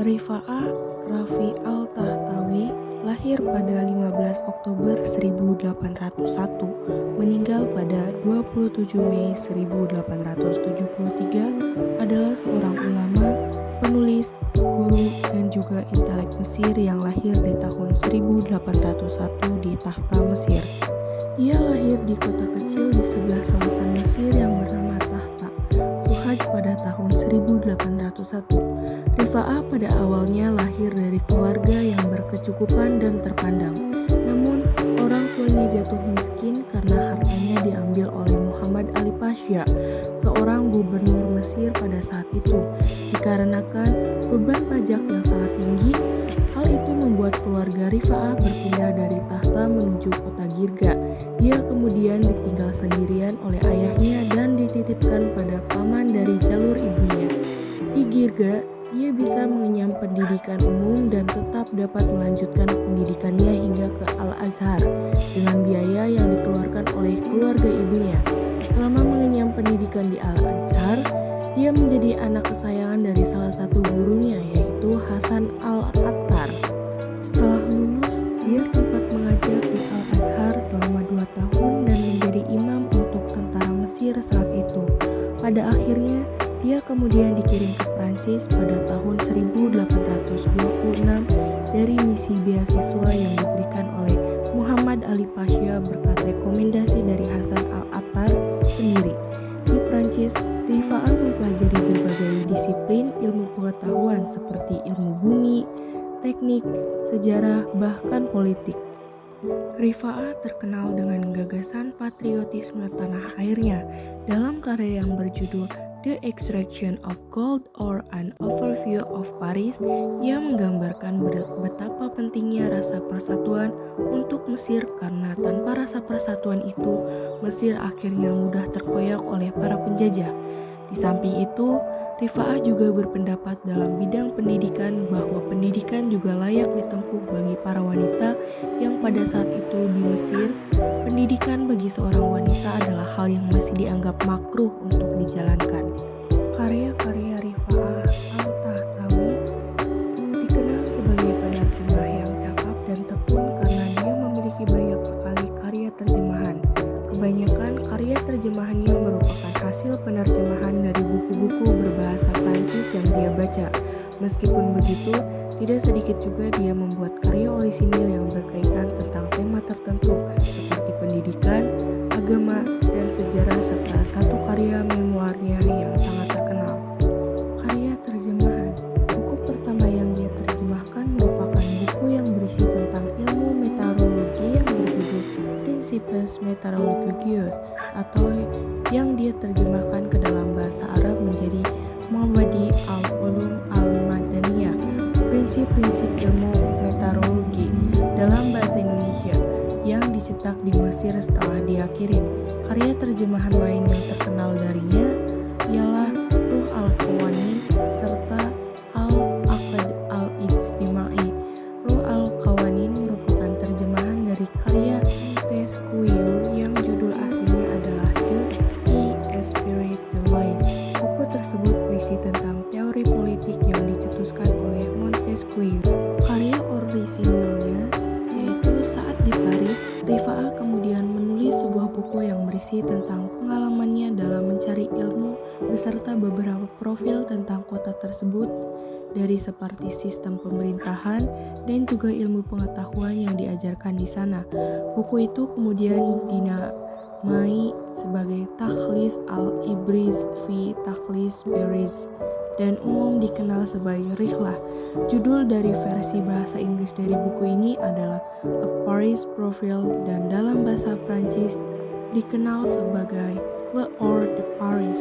Rifa'ah Raffi Al-Tahtawi lahir pada 15 Oktober 1801, meninggal pada 27 Mei 1873, adalah seorang ulama, penulis, guru, dan juga intelek Mesir yang lahir di tahun 1801 di Tahta Mesir. Ia lahir di kota kecil di sebelah selatan Mesir yang bernama Tahta, Suhaj pada tahun 1801. Rifa'ah pada awalnya lahir dari keluarga yang berkecukupan dan terpandang. Namun, orang tuanya jatuh miskin karena hartanya diambil oleh Muhammad Ali Pasha, seorang gubernur Mesir pada saat itu. Dikarenakan beban pajak yang sangat tinggi, hal itu membuat keluarga Rifa'ah berpindah dari Tahta menuju kota Girga. Dia kemudian ditinggal sendirian oleh ayahnya dan dititipkan pada paman dari jalur ibunya. Di Girga, dia bisa mengenyam pendidikan umum dan tetap dapat melanjutkan pendidikannya hingga ke Al-Azhar dengan biaya yang dikeluarkan oleh keluarga ibunya. Selama mengenyam pendidikan di Al-Azhar, dia menjadi anak kesayangan dari salah satu gurunya, yaitu Hasan Al-Attar. Setelah lulus, dia sempat mengajar di Al-Azhar selama 2 tahun dan menjadi imam untuk tentara Mesir saat itu. Pada akhirnya, dia kemudian dikirim ke Prancis pada tahun 1826 dari misi beasiswa yang diberikan oleh Muhammad Ali Pasha berkat rekomendasi dari Hasan Al-Attar sendiri. Di Prancis, Rifa'ah mempelajari berbagai disiplin ilmu pengetahuan seperti ilmu bumi, teknik, sejarah, bahkan politik. Rifa'ah terkenal dengan gagasan patriotisme tanah airnya dalam karya yang berjudul The Extraction of Gold or An Overview of Paris. Ia menggambarkan betapa pentingnya rasa persatuan untuk Mesir karena tanpa rasa persatuan itu, Mesir akhirnya mudah terkoyak oleh para penjajah. Di samping itu, Rifa'ah juga berpendapat dalam bidang pendidikan bahwa pendidikan juga layak ditempuh bagi para wanita yang pada saat itu di Mesir, pendidikan bagi seorang wanita adalah hal yang masih dianggap makruh untuk dijalankan. Karya-karya Rifa'ah Al-Tahtawi dikenal sebagai penerjemah yang cakap dan tekun karena dia memiliki banyak sekali karya terjemahan. Kebanyakan karya terjemahannya merupakan hasil penerjemahan dari buku-buku berbahasa Prancis yang dia baca. Meskipun begitu, tidak sedikit juga dia membuat karya orisinil yang berkaitan tentang tema tertentu seperti pendidikan, agama, dan sejarah serta satu karya memoarnya yang sangat terkenal. Karya terjemahan. Buku pertama yang dia terjemahkan merupakan buku yang berisi tentang ilmu meteorologi yang berjudul Principes Meteorologiques atau yang dia terjemahkan ke dalam bahasa Arab menjadi Mabadi al-Ulum al-Madaniyah, prinsip-prinsip ilmu meteorologi dalam bahasa Indonesia, yang dicetak di Mesir setelah dia kirim. Karya terjemahan lain yang terkenal darinya ialah Ruh al-Qawanin serta Al-Aqd al-Ijtimai. Ruh al-Qawanin merupakan terjemahan dari karya Montesquieu yang judul aslinya adalah The Esprit de l'Oise. Buku tersebut berisi tentang teori politik yang dicetuskan oleh Montesquieu. Karya orisinilnya yaitu saat di Paris, Rifa'ah kemudian menulis sebuah buku yang berisi tentang pengalamannya dalam mencari ilmu beserta beberapa profil tentang kota tersebut, dari seperti sistem pemerintahan dan juga ilmu pengetahuan yang diajarkan di sana. Buku itu kemudian dinamai sebagai Takhlis al-Ibriz fi Takhlis Beriz dan umum dikenal sebagai Rihlah. Judul dari versi bahasa Inggris dari buku ini adalah A Paris Profile dan dalam bahasa Prancis dikenal sebagai Le Or de Paris.